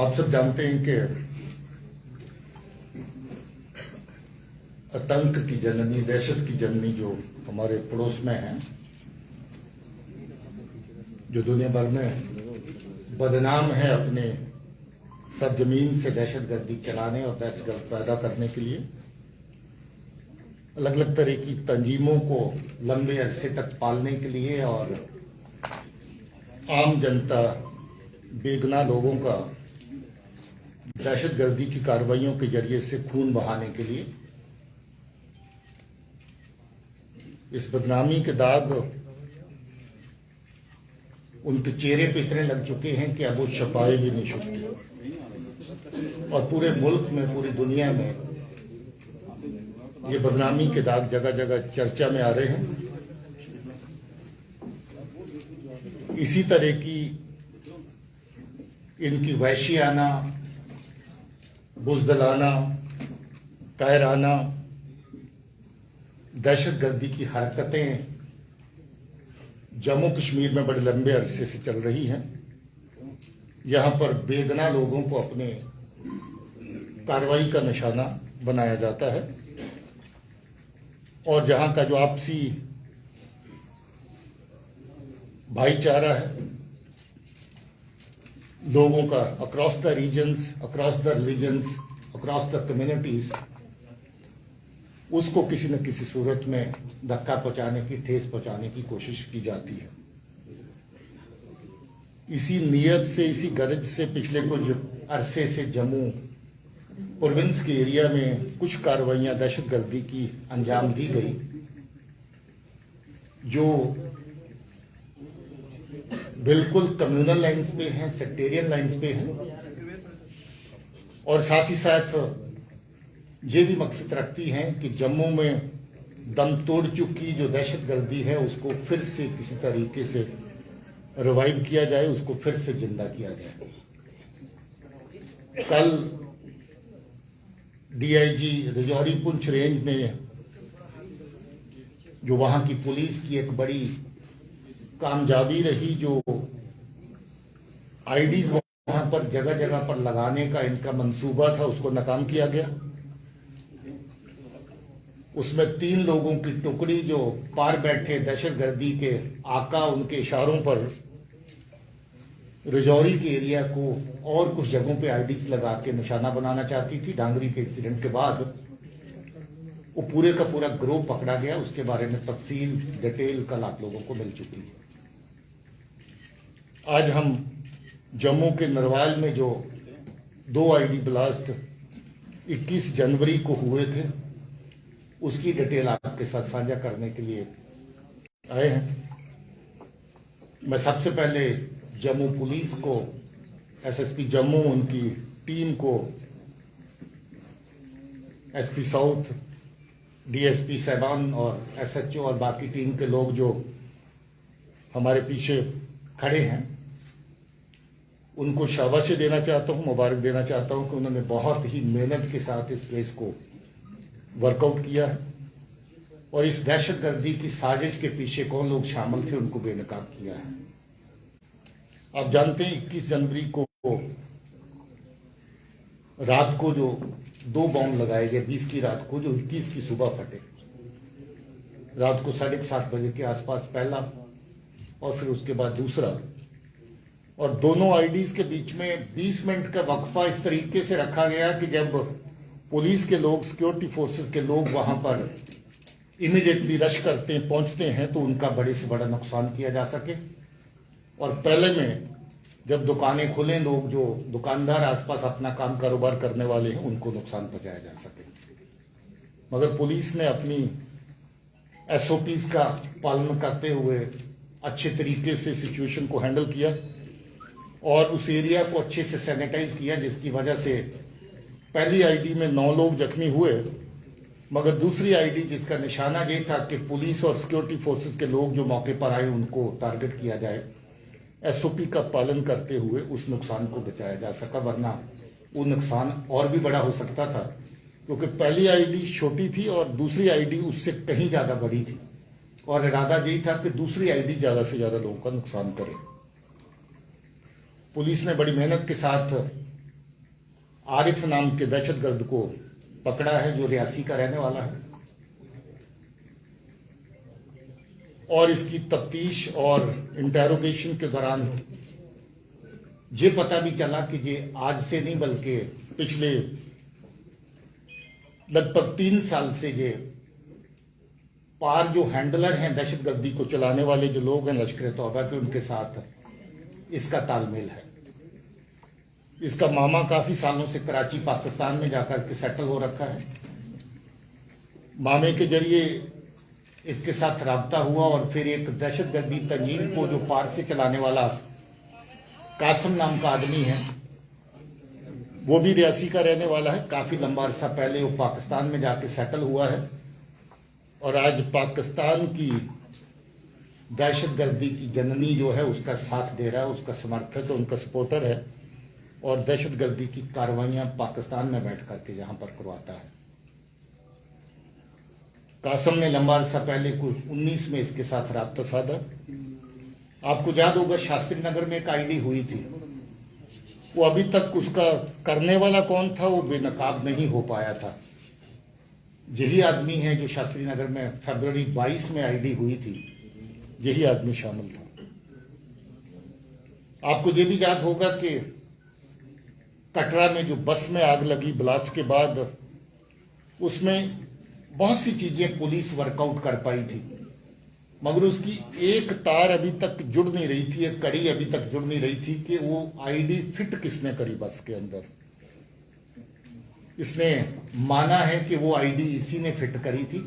आप सब जानते हैं कि आतंक की जननी, दहशत की जननी जो हमारे पड़ोस में है, जो दुनिया भर में बदनाम है अपने सरजमीन से दहशतगर्दी चलाने और दहशतगर्द पैदा करने के लिए, अलग अलग तरह की तंजीमों को लंबे अरसे तक पालने के लिए और आम जनता, बेगुनाह लोगों का दहशतगर्दी की कार्रवाइयों के जरिए से खून बहाने के लिए इस बदनामी के दाग उनके चेहरे पे इतने लग चुके हैं कि अब वो छपाए भी नहीं सकते। और पूरे मुल्क में, पूरी दुनिया में ये बदनामी के दाग जगह जगह चर्चा में आ रहे हैं। इसी तरह की इनकी वहशियाना, बुज़दिलाना, कायराना दहशतगर्दी की हरकतें जम्मू कश्मीर में बड़े लंबे अरसे से चल रही हैं। यहाँ पर बेगुनाह लोगों को अपने कार्रवाई का निशाना बनाया जाता है और जहाँ का जो आपसी भाईचारा है लोगों का across the regions, across the religions, across the communities, उसको किसी न किसी सूरत में धक्का पहुंचाने की, ठेस पहुंचाने की कोशिश की जाती है। इसी नीयत से, इसी गरज से पिछले कुछ अरसे से जम्मू प्रोविंस के एरिया में कुछ कार्रवाइयां दहशतगर्दी की अंजाम दी गई, जो बिल्कुल कम्युनल लाइंस पे हैं, सेक्टेरियन लाइंस पे हैं और साथ ही साथ ये भी मकसद रखती हैं कि जम्मू में दम तोड़ चुकी जो दहशतगर्दी है उसको फिर से किसी तरीके से रिवाइव किया जाए, उसको फिर से जिंदा किया जाए। कल डीआईजी राजौरी पुंछ रेंज ने, जो वहां की पुलिस की एक बड़ी कामयाबी रही, जो आईडीज वहां पर जगह जगह पर लगाने का इनका मंसूबा था, उसको नाकाम किया गया। उसमें 3 लोगों की टुकड़ी जो पार बैठे दहशतगर्दी के आका, उनके इशारों पर राजौरी के एरिया को और कुछ जगहों पे आईडीज लगा के निशाना बनाना चाहती थी। डांगरी के इंसिडेंट के बाद वो पूरे का पूरा ग्रोह पकड़ा गया। उसके बारे में तफसील, डिटेल कल आप लोगों को मिल चुकी है। आज हम जम्मू के नरवाल में जो 2 आईडी ब्लास्ट 21 जनवरी को हुए थे, उसकी डिटेल आपके साथ साझा करने के लिए आए हैं। मैं सबसे पहले जम्मू पुलिस को, एसएसपी जम्मू, उनकी टीम को, एसपी साउथ, डीएसपी साहबान और एसएचओ और बाकी टीम के लोग जो हमारे पीछे खड़े हैं, उनको शाबाशी देना चाहता हूं, मुबारक देना चाहता हूं कि उन्होंने बहुत ही मेहनत के साथ इस केस को वर्कआउट किया है और इस दहशतगर्दी की साजिश के पीछे कौन लोग शामिल थे उनको बेनकाब किया है। आप जानते हैं 21 जनवरी को रात को जो 2 बॉम्ब लगाए गए, 20 की रात को, जो 21 की सुबह फटे। रात को 7:30 बजे के आसपास पहला और फिर उसके बाद दूसरा, और दोनों आईडीज के बीच में 20 मिनट का वक्फा इस तरीके से रखा गया कि जब पुलिस के लोग, सिक्योरिटी फोर्सेस के लोग वहां पर इमीडिएटली रश करते हैं, पहुंचते हैं, तो उनका बड़े से बड़ा नुकसान किया जा सके। और पहले में जब दुकानें खुलें, लोग जो दुकानदार आसपास अपना काम कारोबार करने वाले हैं, उनको नुकसान पहुंचाया जा सके। मगर पुलिस ने अपनी एसओपीज का पालन करते हुए अच्छे तरीके से सिचुएशन को हैंडल किया और उस एरिया को अच्छे से सैनिटाइज किया, जिसकी वजह से पहली आईडी में 9 लोग जख्मी हुए, मगर दूसरी आईडी जिसका निशाना ये था कि पुलिस और सिक्योरिटी फोर्सेस के लोग जो मौके पर आए उनको टारगेट किया जाए, एसओपी का पालन करते हुए उस नुकसान को बचाया जा सका, वरना वो नुकसान और भी बड़ा हो सकता था, क्योंकि पहली आईडी छोटी थी और दूसरी आईडी उससे कहीं ज़्यादा बड़ी थी और इरादा यही था कि दूसरी आईडी ज़्यादा से ज़्यादा लोगों का नुकसान करे। पुलिस ने बड़ी मेहनत के साथ आरिफ नाम के दहशतगर्द को पकड़ा है, जो रियासी का रहने वाला है, और इसकी तफ्तीश और इंटेरोगेशन के दौरान ये पता भी चला कि ये आज से नहीं बल्कि पिछले लगभग 3 साल से ये पार जो हैंडलर हैं दहशतगर्दी को चलाने वाले जो लोग हैं लश्कर तौबा के, उनके साथ इसका तालमेल है। इसका मामा काफी सालों से कराची पाकिस्तान में जाकर के सेटल हो रखा है। मामे के जरिए इसके साथ राब्ता हुआ और फिर एक दहशतगर्दी तंजीम को जो पार से चलाने वाला कासिम नाम का आदमी है, वो भी रियासी का रहने वाला है। काफी लंबा अरसा पहले वो पाकिस्तान में जाके सेटल हुआ है और आज पाकिस्तान की दहशतगर्दी की जननी जो है उसका साथ दे रहा है, उसका समर्थक है, उनका सपोर्टर है और दहशतगर्दी की कार्रवाइयां पाकिस्तान में बैठ करके यहां पर करवाता है। कासिम ने लंबा अरसा पहले कुछ 19 में इसके साथ राब्ता साधा। आपको याद होगा शास्त्री नगर में एक आईडी हुई थी, वो अभी तक उसका करने वाला कौन था वो बेनकाब नहीं हो पाया था। यही आदमी है जो शास्त्री नगर में फरवरी 22 में आईडी हुई थी, यही आदमी शामिल था। आपको ये भी याद होगा कि कटरा में जो बस में आग लगी ब्लास्ट के बाद, उसमें बहुत सी चीजें पुलिस वर्कआउट कर पाई थी, मगर उसकी एक तार अभी तक जुड़ नहीं रही थी, एक कड़ी अभी तक जुड़ नहीं रही थी कि वो आईडी फिट किसने करी बस के अंदर। इसने माना है कि वो आईडी इसी ने फिट करी थी।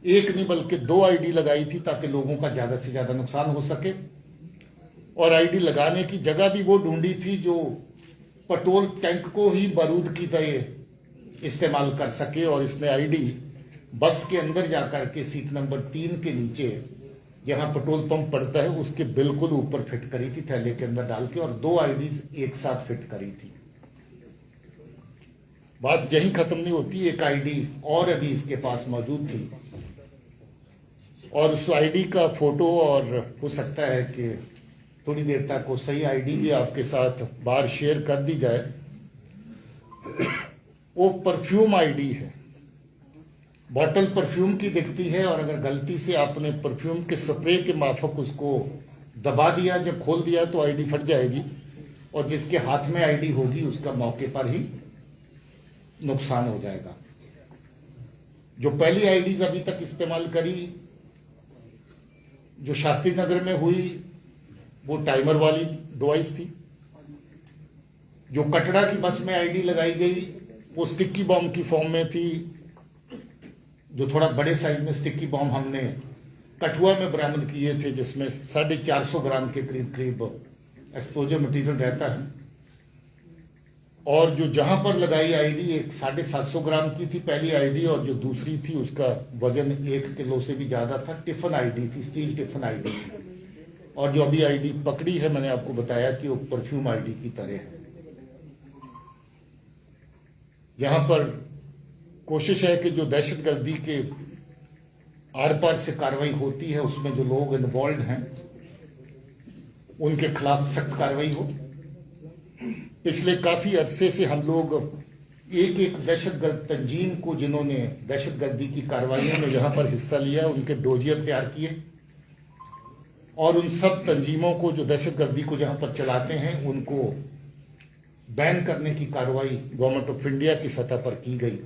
एक नहीं बल्कि 2 आईडी लगाई थी ताकि लोगों का ज्यादा से ज्यादा नुकसान हो सके, और आईडी लगाने की जगह भी वो ढूंढी थी जो पेट्रोल टैंक को ही बारूद की तरह इस्तेमाल कर सके। और इसने आईडी बस के अंदर जाकर के सीट नंबर 3 के नीचे जहां पेट्रोल पंप पड़ता है उसके बिल्कुल ऊपर फिट करी थी, थैले के अंदर डाल के, और 2 आईडीज एक साथ फिट करी थी। बात यही खत्म नहीं होती, एक आईडी और अभी इसके पास मौजूद थी और उस आईडी का फोटो, और हो सकता है कि थोड़ी देर तक वो सही आईडी भी आपके साथ बाहर शेयर कर दी जाए। वो परफ्यूम आईडी है, बॉटल परफ्यूम की दिखती है और अगर गलती से आपने परफ्यूम के स्प्रे के माफक उसको दबा दिया, जब खोल दिया तो आईडी फट जाएगी और जिसके हाथ में आईडी होगी उसका मौके पर ही नुकसान हो जाएगा। जो पहली आईडीज अभी तक इस्तेमाल करी जो शास्त्री नगर में हुई वो टाइमर वाली डिवाइस थी। जो कटरा की बस में आईडी लगाई गई वो स्टिकी बॉम्ब की फॉर्म में थी, जो थोड़ा बड़े साइज में स्टिकी बॉम्ब हमने कठुआ में बरामद किए थे, जिसमें 450 ग्राम के करीब करीब एक्सप्लोजिव मटेरियल रहता है। और जो जहां पर लगाई आईडी एक 750 ग्राम की थी पहली आईडी, और जो दूसरी थी उसका वजन 1 किलो से भी ज्यादा था। टिफिन आईडी थी, स्टील टिफिन आईडी थी। और जो अभी आईडी पकड़ी है मैंने आपको बताया कि वो परफ्यूम आईडी की तरह है। यहां पर कोशिश है कि जो दहशतगर्दी के आर पार से कार्रवाई होती है उसमें जो लोग इन्वॉल्व हैं उनके खिलाफ सख्त कार्रवाई हो। पिछले काफी अरसे से हम लोग एक एक दहशतगर्द तंजीम को जिन्होंने दहशतगर्दी की कार्रवाइयों में जहां पर हिस्सा लिया उनके डोजियर तैयार किए, और उन सब तंजीमों को जो दहशतगर्दी को जहां पर चलाते हैं उनको बैन करने की कार्रवाई गवर्नमेंट ऑफ इंडिया की सतह पर की गई।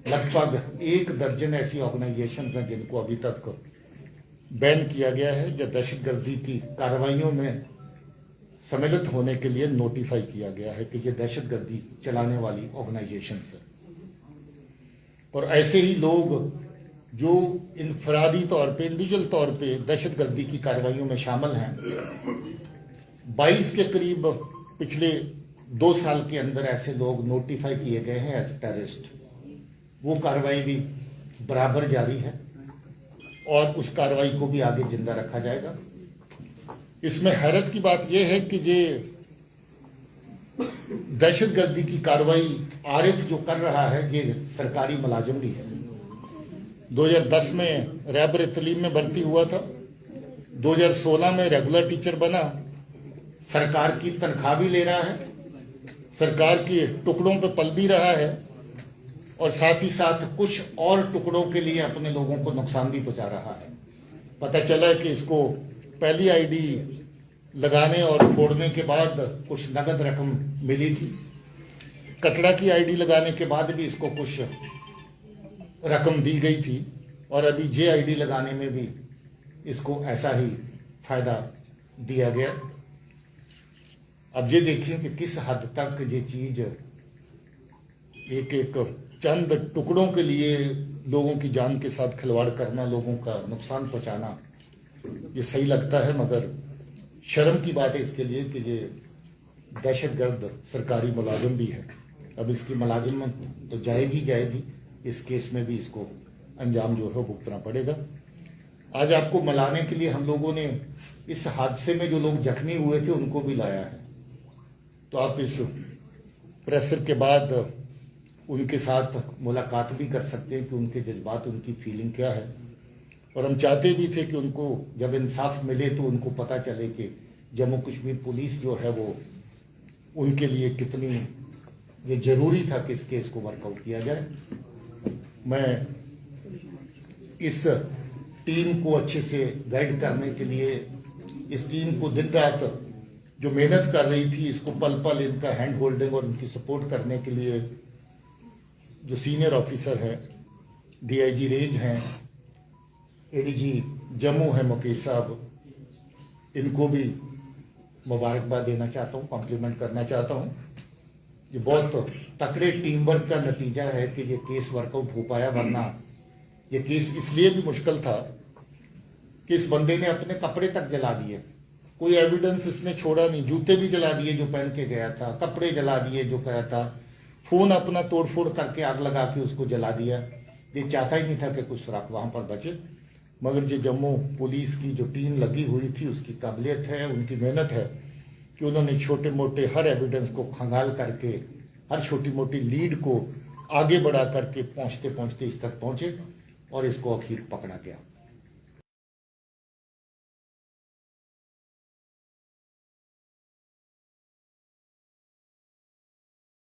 लगभग 1 दर्जन ऐसी ऑर्गेनाइजेशन हैं जिनको अभी तक बैन किया गया है, जो दहशतगर्दी की कार्रवाइयों में सम्मिलित होने के लिए नोटिफाई किया गया है कि ये दहशतगर्दी चलाने वाली ऑर्गेनाइजेशन है। और ऐसे ही लोग जो इनफरादी तौर पे, इंडिविजुअल तौर पे दहशतगर्दी की कार्रवाइयों में शामिल हैं, 22 के करीब पिछले 2 साल के अंदर ऐसे लोग नोटिफाई किए गए हैं एज टेररिस्ट। वो कार्रवाई भी बराबर जारी है और उस कार्रवाई को भी आगे जिंदा रखा जाएगा। इसमें हैरत की बात यह है कि ये दहशतगर्दी की कार्रवाई आरिफ जो कर रहा है ये सरकारी मुलाजिम भी है। 2010 में रैबर तलीम में भर्ती हुआ था, 2016 में रेगुलर टीचर बना, सरकार की तनख्वाह भी ले रहा है, सरकार के टुकड़ों पे पल भी रहा है और साथ ही साथ कुछ और टुकड़ों के लिए अपने लोगों को नुकसान भी पहुंचा रहा है। पता चला है कि इसको पहली आईडी लगाने और फोड़ने के बाद कुछ नगद रकम मिली थी। कटड़ा की आईडी लगाने के बाद भी इसको कुछ रकम दी गई थी और अभी जे आईडी लगाने में भी इसको ऐसा ही फायदा दिया गया। अब ये देखिए कि किस हद तक ये चीज एक एक चंद टुकड़ों के लिए लोगों की जान के साथ खिलवाड़ करना, लोगों का नुकसान पहुंचाना, ये सही लगता है। मगर शर्म की बात है इसके लिए कि ये दहशतगर्द सरकारी मुलाजिम भी है। अब इसकी मुलाजिम तो जाएगी, इस केस में भी इसको अंजाम जो है भुगतना पड़ेगा। आज आपको मनाने के लिए हम लोगों ने इस हादसे में जो लोग जख्मी हुए थे उनको भी लाया है, तो आप इस प्रेशर के बाद उनके साथ मुलाकात भी कर सकते हैं कि उनके जज्बात, उनकी फीलिंग क्या है। और हम चाहते भी थे कि उनको जब इंसाफ मिले तो उनको पता चले कि जम्मू कश्मीर पुलिस जो है वो उनके लिए कितनी ये जरूरी था कि इस केस को वर्कआउट किया जाए। मैं इस टीम को अच्छे से गाइड करने के लिए, इस टीम को दिन रात जो मेहनत कर रही थी, इसको पल पल इनका हैंड होल्डिंग और इनकी सपोर्ट करने के लिए जो सीनियर ऑफिसर हैं, डीआईजी रेंज हैं, एडीजी जम्मू है मुकेश साहब, इनको भी मुबारकबाद देना चाहता हूँ, कॉम्प्लीमेंट करना चाहता हूँ। ये बहुत तकड़े टीम वर्क का नतीजा है कि ये केस वर्कआउट हो पाया, वरना ये केस इसलिए भी मुश्किल था कि इस बंदे ने अपने कपड़े तक जला दिए, कोई एविडेंस इसने छोड़ा नहीं। जूते भी जला दिए जो पहन के गया था, कपड़े जला दिए जो गया था, फोन अपना तोड़फोड़ करके आग लगा के उसको जला दिया। ये चाहता ही नहीं था कि कुछ सुराग वहां पर बचे। मगर जो जम्मू पुलिस की जो टीम लगी हुई थी, उसकी काबिलियत है, उनकी मेहनत है कि उन्होंने छोटे मोटे हर एविडेंस को खंगाल करके, हर छोटी मोटी लीड को आगे बढ़ा करके पहुंचते पहुंचते इस तक पहुंचे और इसको आखिर पकड़ा गया।